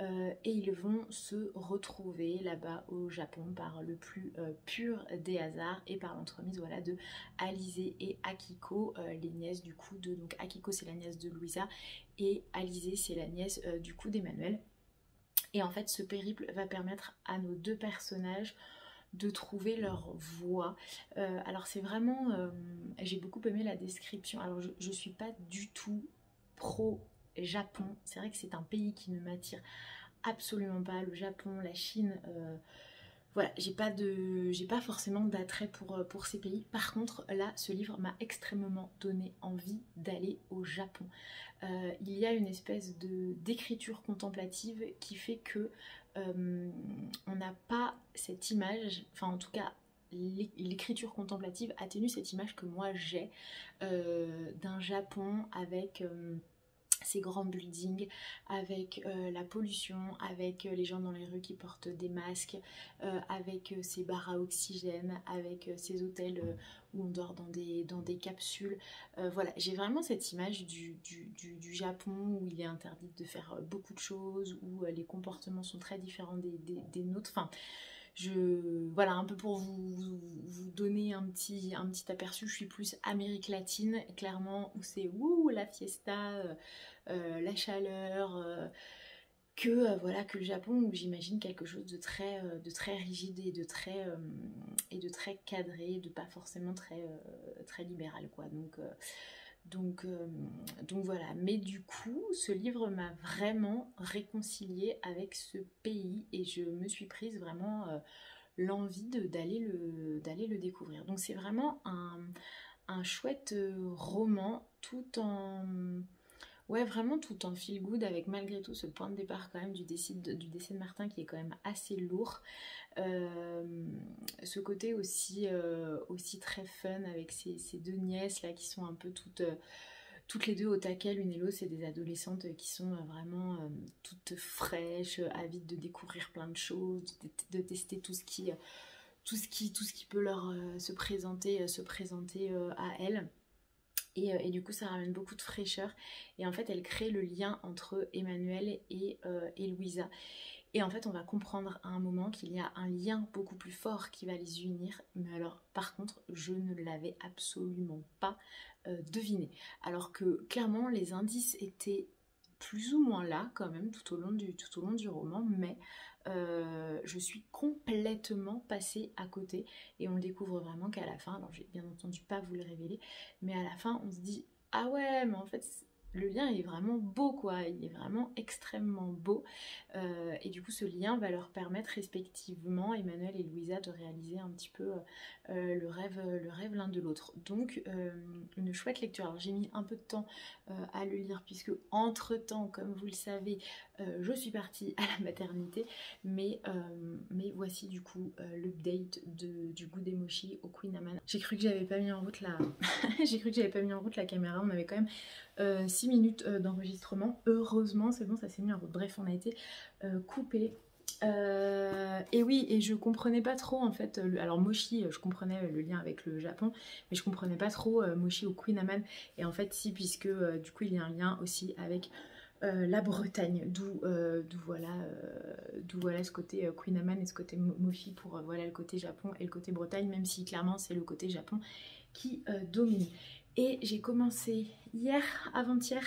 Et ils vont se retrouver là-bas au Japon par le plus pur des hasards et par l'entremise voilà, de Alizé et Akiko, les nièces du coup de... Donc Akiko c'est la nièce de Louisa et Alizé c'est la nièce du coup d'Emmanuel. Et en fait ce périple va permettre à nos deux personnages de trouver leur voie. Alors c'est vraiment... j'ai beaucoup aimé la description. Alors je suis pas du tout pro Japon. C'est vrai que c'est un pays qui ne m'attire absolument pas. Le Japon, la Chine... voilà, j'ai pas forcément d'attrait pour ces pays. Par contre, là, ce livre m'a extrêmement donné envie d'aller au Japon. Il y a une espèce d'écriture contemplative qui fait que on n'a pas cette image, enfin en tout cas l'écriture contemplative atténue cette image que moi j'ai d'un Japon avec ces grands buildings, avec la pollution, avec les gens dans les rues qui portent des masques, avec ces bars à oxygène, avec ces hôtels où on dort dans des capsules. Voilà, j'ai vraiment cette image du Japon où il est interdit de faire beaucoup de choses, où les comportements sont très différents des nôtres. Enfin, voilà, un peu pour vous donner un petit aperçu, je suis plus Amérique latine, clairement, où c'est la fiesta, la chaleur, voilà, que le Japon, où j'imagine quelque chose de très rigide et de très cadré, de pas forcément très libéral, quoi. Donc voilà, mais du coup ce livre m'a vraiment réconciliée avec ce pays et je me suis prise vraiment l'envie d'aller le découvrir. Donc c'est vraiment un chouette roman tout en... Ouais, vraiment tout en feel good avec malgré tout ce point de départ quand même du décès de Martin qui est quand même assez lourd. Ce côté aussi très fun avec ces deux nièces là qui sont un peu toutes les deux au taquet, l'une et l'autre, c'est des adolescentes qui sont vraiment toutes fraîches, avides de découvrir plein de choses, de tester tout ce qui peut leur se présenter à elles. Et du coup ça ramène beaucoup de fraîcheur et en fait elle crée le lien entre Emmanuel et Louisa. Et en fait on va comprendre à un moment qu'il y a un lien beaucoup plus fort qui va les unir, mais alors par contre je ne l'avais absolument pas deviné. Alors que clairement les indices étaient plus ou moins là quand même tout au long du roman, mais je suis complètement passée à côté et on le découvre vraiment qu'à la fin, alors je vais bien entendu pas vous le révéler, mais à la fin on se dit ah ouais mais en fait le lien est vraiment beau quoi, il est vraiment extrêmement beau et du coup ce lien va leur permettre respectivement, Emmanuel et Louisa, de réaliser un petit peu le rêve l'un de l'autre. Donc une chouette lecture. Alors j'ai mis un peu de temps à le lire puisque entre temps comme vous le savez je suis partie à la maternité, mais voici du coup l'update du goût des mochis au Queen Amman. J'ai cru que j'avais pas mis en route la la caméra, on avait quand même 6 minutes d'enregistrement, heureusement c'est bon, ça s'est mis en route. Bref, on a été coupé. Et oui, et je comprenais pas trop en fait, alors Mochi, je comprenais le lien avec le Japon, mais je comprenais pas trop Mochi au Queen Amman, et en fait si, puisque du coup il y a un lien aussi avec la Bretagne, d'où voilà ce côté Queen Amman et ce côté Mochi pour voilà le côté Japon et le côté Bretagne, même si clairement c'est le côté Japon qui domine. Et j'ai commencé avant-hier,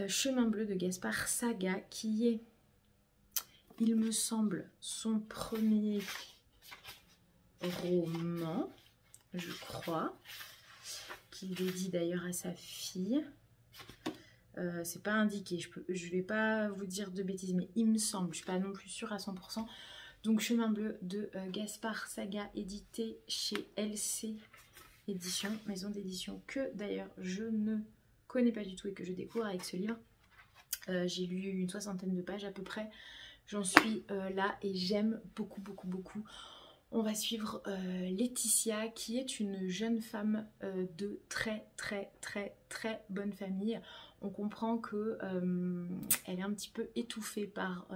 Chemin Bleu de Gaspard Saga, qui est, il me semble, son premier roman, je crois, qu'il dédie d'ailleurs à sa fille. C'est pas indiqué, je vais pas vous dire de bêtises, mais il me semble, je suis pas non plus sûre à 100%. Donc Chemin Bleu de Gaspard Saga, édité chez LC édition, maison d'édition que d'ailleurs je ne connais pas du tout et que je découvre avec ce livre. J'ai lu une 60aine de pages à peu près, j'en suis là et j'aime beaucoup beaucoup beaucoup. On va suivre Laetitia qui est une jeune femme de très bonne famille. On comprend que elle est un petit peu étouffée par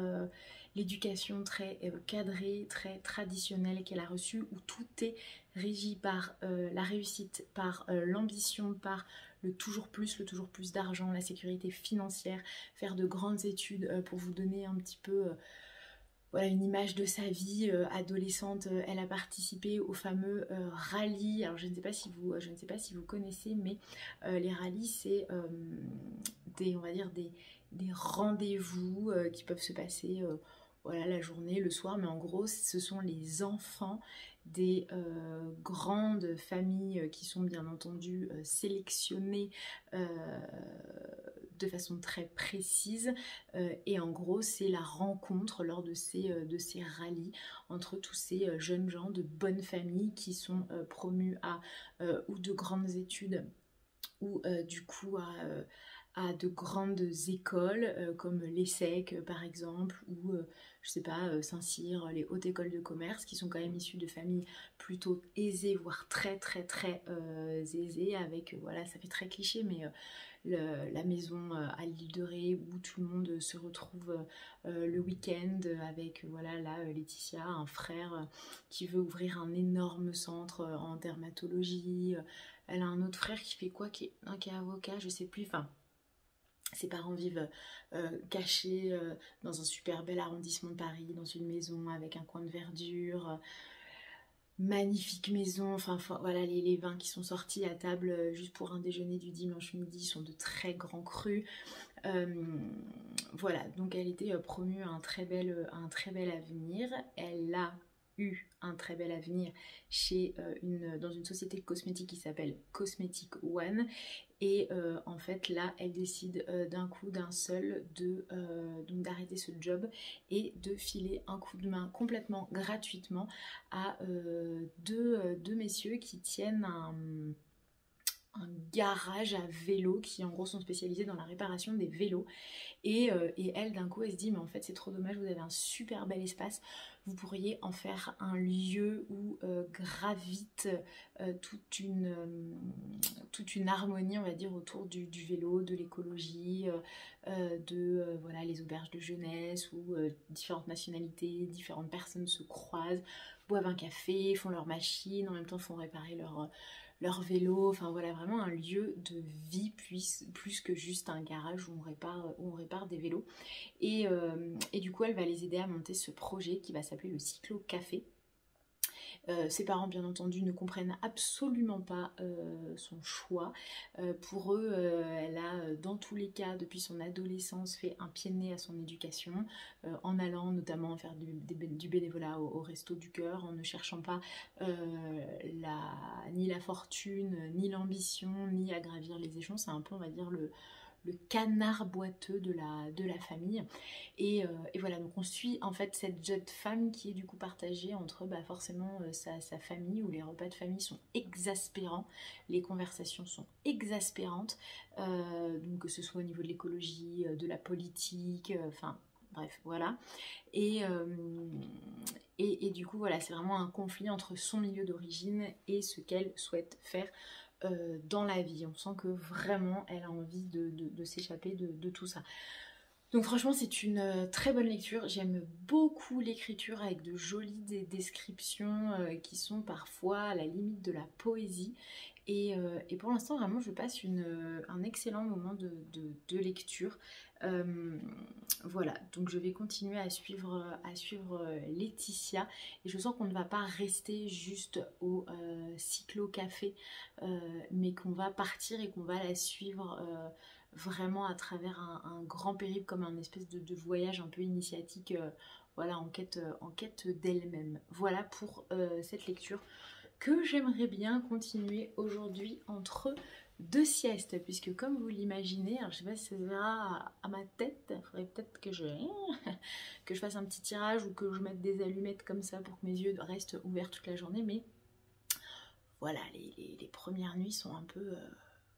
l'éducation très cadrée, très traditionnelle qu'elle a reçue, où tout est régi par la réussite, par l'ambition, par le toujours plus d'argent, la sécurité financière, faire de grandes études pour vous donner un petit peu voilà, une image de sa vie adolescente. Elle a participé au fameux rallye. Alors je ne sais pas si vous connaissez, mais les rallyes c'est on va dire des rendez-vous qui peuvent se passer voilà, la journée, le soir, mais en gros ce sont les enfants des grandes familles qui sont bien entendu sélectionnées de façon très précise et en gros c'est la rencontre lors de ces rallyes entre tous ces jeunes gens de bonne famille qui sont promus à ou de grandes études ou du coup à de grandes écoles comme l'ESSEC par exemple ou je sais pas Saint-Cyr, les hautes écoles de commerce qui sont quand même issues de familles plutôt aisées voire très aisées avec voilà ça fait très cliché mais la maison à l'île de Ré où tout le monde se retrouve le week-end avec voilà là Laetitia, un frère qui veut ouvrir un énorme centre en dermatologie. Elle a un autre frère qui fait quoi, qui est avocat, je sais plus, enfin ses parents vivent cachés dans un super bel arrondissement de Paris, dans une maison avec un coin de verdure, magnifique maison, enfin voilà les vins qui sont sortis à table juste pour un déjeuner du dimanche midi sont de très grands crus. Voilà, donc elle était promue à un très bel avenir. Elle a eu un très bel avenir chez dans une société de cosmétiques qui s'appelle Cosmetic One et en fait là elle décide d'un coup d'un seul donc d'arrêter ce job et de filer un coup de main complètement gratuitement à deux messieurs qui tiennent un garage à vélo qui en gros sont spécialisés dans la réparation des vélos et elle d'un coup elle se dit mais en fait c'est trop dommage, vous avez un super bel espace, vous pourriez en faire un lieu où gravite toute une harmonie on va dire autour du vélo, de l'écologie, voilà les auberges de jeunesse où différentes nationalités, différentes personnes se croisent, boivent un café, font leur machine, en même temps font réparer leur vélo, enfin voilà vraiment un lieu de vie plus que juste un garage où on répare des vélos et du coup elle va les aider à monter ce projet qui va s'appeler le Cyclo Café. Ses parents bien entendu ne comprennent absolument pas son choix. Pour eux, elle a dans tous les cas depuis son adolescence fait un pied de nez à son éducation en allant notamment faire du bénévolat au Resto du Cœur, en ne cherchant pas ni la fortune, ni l'ambition, ni à gravir les échelons. C'est un peu on va dire le canard boiteux de la famille et voilà donc on suit en fait cette jeune femme qui est du coup partagée entre forcément sa famille où les repas de famille sont exaspérants, les conversations sont exaspérantes donc que ce soit au niveau de l'écologie, de la politique, enfin bref voilà et du coup voilà c'est vraiment un conflit entre son milieu d'origine et ce qu'elle souhaite faire dans la vie. On sent que vraiment elle a envie de s'échapper de tout ça. Donc franchement c'est une très bonne lecture, j'aime beaucoup l'écriture avec de jolies descriptions qui sont parfois à la limite de la poésie et pour l'instant vraiment je passe un excellent moment de lecture. Voilà donc je vais continuer à suivre Laetitia et je sens qu'on ne va pas rester juste au Cyclo Café mais qu'on va partir et qu'on va la suivre vraiment à travers un grand périple comme un espèce de voyage un peu initiatique voilà en quête d'elle-même. Voilà pour cette lecture que j'aimerais bien continuer aujourd'hui entre deux siestes puisque comme vous l'imaginez, alors je sais pas si ça se verra à ma tête, il faudrait peut-être que je fasse un petit tirage ou que je mette des allumettes comme ça pour que mes yeux restent ouverts toute la journée mais voilà, les premières nuits sont un peu...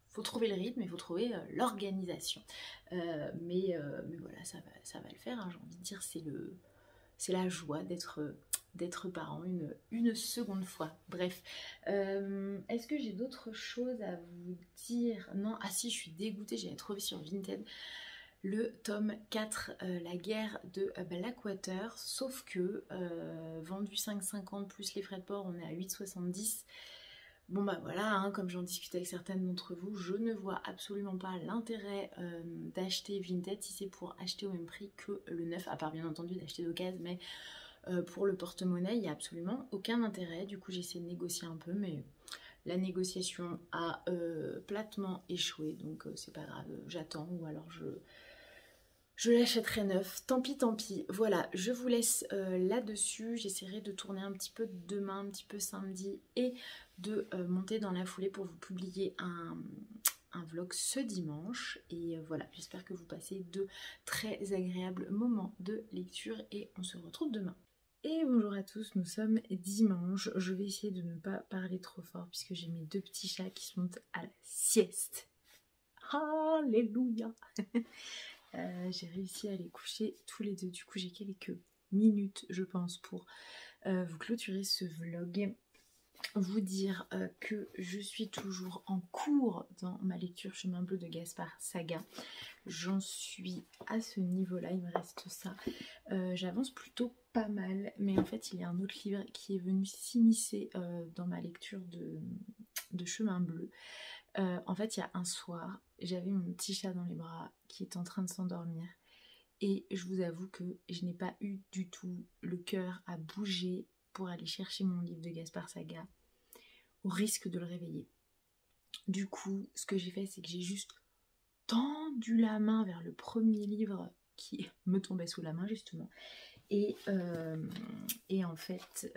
faut trouver le rythme, il faut trouver l'organisation. Mais voilà, ça va le faire, hein, j'ai envie de dire, c'est la joie d'être parent une seconde fois. Bref, est-ce que j'ai d'autres choses à vous dire? Non, ah si, je suis dégoûtée, j'avais trouvé sur Vinted le tome 4, la guerre de Blackwater, sauf que vendu 5,50 plus les frais de port, on est à 8,70. Bon bah voilà, hein, comme j'en discute avec certaines d'entre vous, je ne vois absolument pas l'intérêt d'acheter Vinted si c'est pour acheter au même prix que le neuf, à part bien entendu d'acheter d'occasion, mais pour le porte-monnaie, il n'y a absolument aucun intérêt. Du coup j'ai essayé de négocier un peu, mais la négociation a platement échoué, donc c'est pas grave, j'attends, ou alors je l'achèterai neuf, tant pis, tant pis. Voilà, je vous laisse là-dessus. J'essaierai de tourner un petit peu demain, un petit peu samedi, et de monter dans la foulée pour vous publier un vlog ce dimanche. Et voilà, j'espère que vous passez de très agréables moments de lecture et on se retrouve demain. Et bonjour à tous, nous sommes dimanche. Je vais essayer de ne pas parler trop fort puisque j'ai mes 2 petits chats qui sont à la sieste. Alléluia. J'ai réussi à les coucher tous les deux, du coup j'ai quelques minutes je pense pour vous clôturer ce vlog, vous dire que je suis toujours en cours dans ma lecture Chemin Bleu de Gaspard Saga. J'en suis à ce niveau là, il me reste ça, j'avance plutôt pas mal, mais en fait il y a un autre livre qui est venu s'immiscer dans ma lecture de Chemin Bleu. En fait il y a un soir, j'avais mon petit chat dans les bras qui est en train de s'endormir et je vous avoue que je n'ai pas eu du tout le cœur à bouger pour aller chercher mon livre de Gaspard Saga au risque de le réveiller. Du coup ce que j'ai fait, c'est que j'ai juste tendu la main vers le premier livre qui me tombait sous la main justement. Et en fait,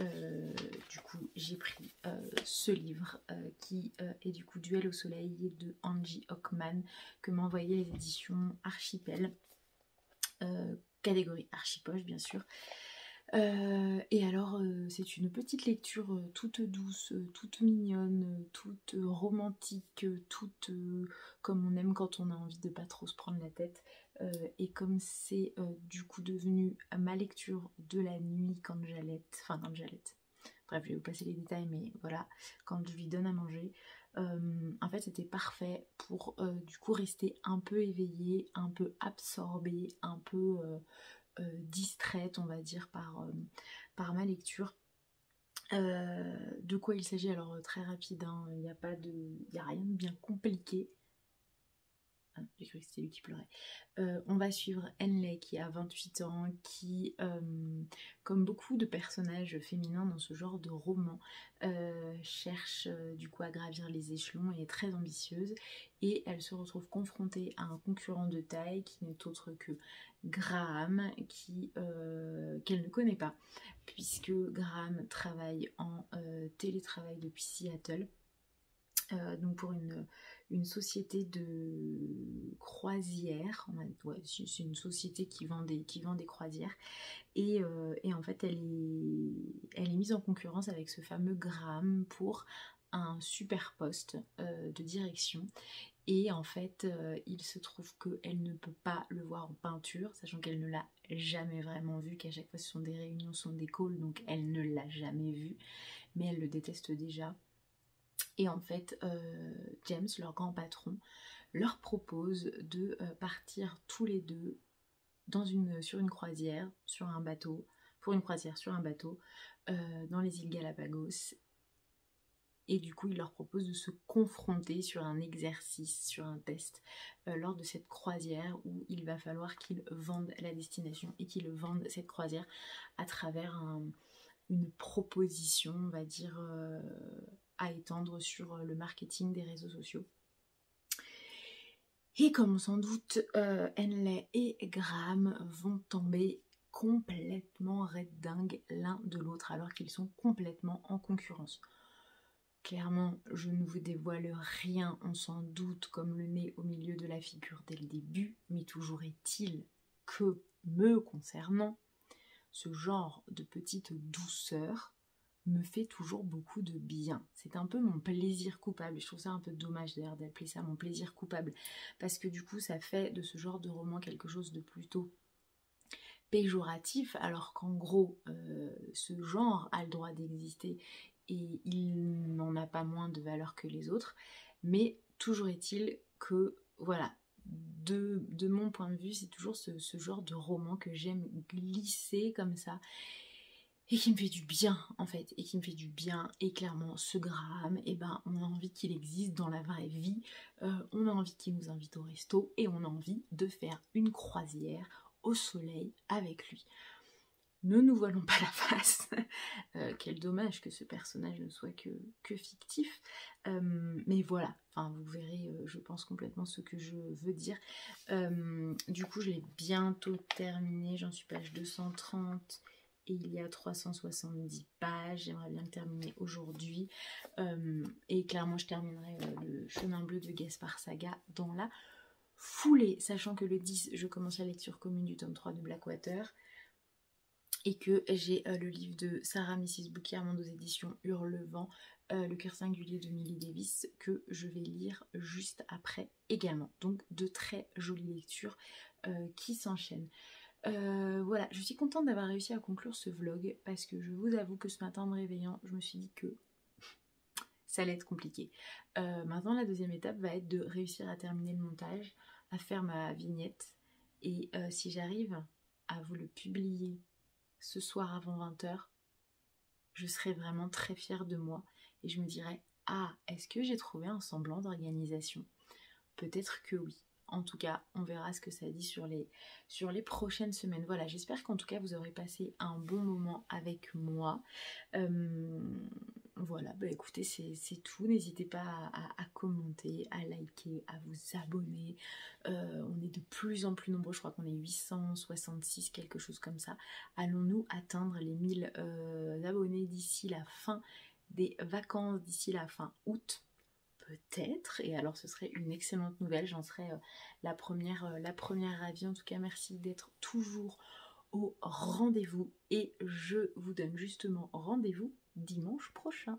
du coup, j'ai pris ce livre qui est du coup Duel au soleil de Angie Hockman, que m'a envoyé les éditions Archipel, catégorie Archipoche bien sûr. Et alors, c'est une petite lecture toute douce, toute mignonne, toute romantique, toute comme on aime quand on a envie de pas trop se prendre la tête. Et comme c'est du coup devenu ma lecture de la nuit quand j'allaite, bref je vais vous passer les détails, mais voilà, quand je lui donne à manger, en fait c'était parfait pour du coup rester un peu éveillée, un peu absorbée, un peu distraite on va dire par ma lecture. De quoi il s'agit? Alors très rapide, hein, il n'y a rien de bien compliqué. Ah, j'ai cru que c'était lui qui pleurait. On va suivre Henley qui a 28 ans, qui, comme beaucoup de personnages féminins dans ce genre de roman, cherche du coup à gravir les échelons et est très ambitieuse. Et elle se retrouve confrontée à un concurrent de taille qui n'est autre que Graham, qu'elle ne connaît pas, puisque Graham travaille en télétravail depuis Seattle. Donc pour une société de croisière, ouais, c'est une société qui vend des croisières, et en fait elle est mise en concurrence avec ce fameux Graham pour un super poste de direction. Et en fait il se trouve qu'elle ne peut pas le voir en peinture, sachant qu'elle ne l'a jamais vraiment vu, qu'à chaque fois ce sont des réunions, ce sont des calls, donc elle ne l'a jamais vu, mais elle le déteste déjà. Et en fait, James, leur grand patron, leur propose de partir tous les deux sur une croisière, sur un bateau, pour une croisière sur un bateau, dans les îles Galapagos. Et du coup, il leur propose de se confronter sur un exercice, sur un test, lors de cette croisière où il va falloir qu'ils vendent la destination et qu'ils vendent cette croisière à travers une proposition, on va dire, à étendre sur le marketing des réseaux sociaux. Et comme on s'en doute, Henley et Graham vont tomber complètement red-dingue l'un de l'autre alors qu'ils sont complètement en concurrence. Clairement, je ne vous dévoile rien, on s'en doute comme le nez au milieu de la figure dès le début, mais toujours est-il que, me concernant, ce genre de petite douceur me fait toujours beaucoup de bien. C'est un peu mon plaisir coupable. Je trouve ça un peu dommage d'ailleurs d'appeler ça mon plaisir coupable, parce que du coup ça fait de ce genre de roman quelque chose de plutôt péjoratif, alors qu'en gros ce genre a le droit d'exister et il n'en a pas moins de valeur que les autres. Mais toujours est-il que voilà, de mon point de vue, c'est toujours ce genre de roman que j'aime glisser comme ça et qui me fait du bien en fait, et qui me fait du bien. Et clairement ce Graham, et ben on a envie qu'il existe dans la vraie vie, on a envie qu'il nous invite au resto et on a envie de faire une croisière au soleil avec lui. Ne nous voilons pas la face. Quel dommage que ce personnage ne soit que fictif. Mais voilà, enfin, vous verrez, je pense complètement ce que je veux dire. Du coup, je l'ai bientôt terminé. J'en suis page 230 et il y a 370 pages. J'aimerais bien le terminer aujourd'hui. Et clairement, je terminerai le Chemin bleu de Gaspard Saga dans la foulée, sachant que le 10, je commence la lecture commune du tome 3 de Blackwater. Et que j'ai le livre de Sarah Mrs. Booker aux éditions Hurlevent, Le cœur singulier de Millie Davis, que je vais lire juste après également. Donc de très jolies lectures qui s'enchaînent. Voilà, je suis contente d'avoir réussi à conclure ce vlog, parce que je vous avoue que ce matin en me réveillant, je me suis dit que ça allait être compliqué. Maintenant la deuxième étape va être de réussir à terminer le montage, à faire ma vignette, et si j'arrive à vous le publier ce soir avant 20h, je serai vraiment très fière de moi et je me dirais, ah, est-ce que j'ai trouvé un semblant d'organisation? Peut-être que oui. En tout cas, on verra ce que ça dit sur les prochaines semaines. Voilà, j'espère qu'en tout cas vous aurez passé un bon moment avec moi. Voilà, bah écoutez, c'est tout. N'hésitez pas à commenter, à liker, à vous abonner. On est de plus en plus nombreux, je crois qu'on est 866, quelque chose comme ça. Allons-nous atteindre les 1000 abonnés d'ici la fin des vacances, d'ici la fin août? Peut-être, et alors ce serait une excellente nouvelle, j'en serais la première ravie. En tout cas, merci d'être toujours au rendez-vous et je vous donne justement rendez-vous dimanche prochain.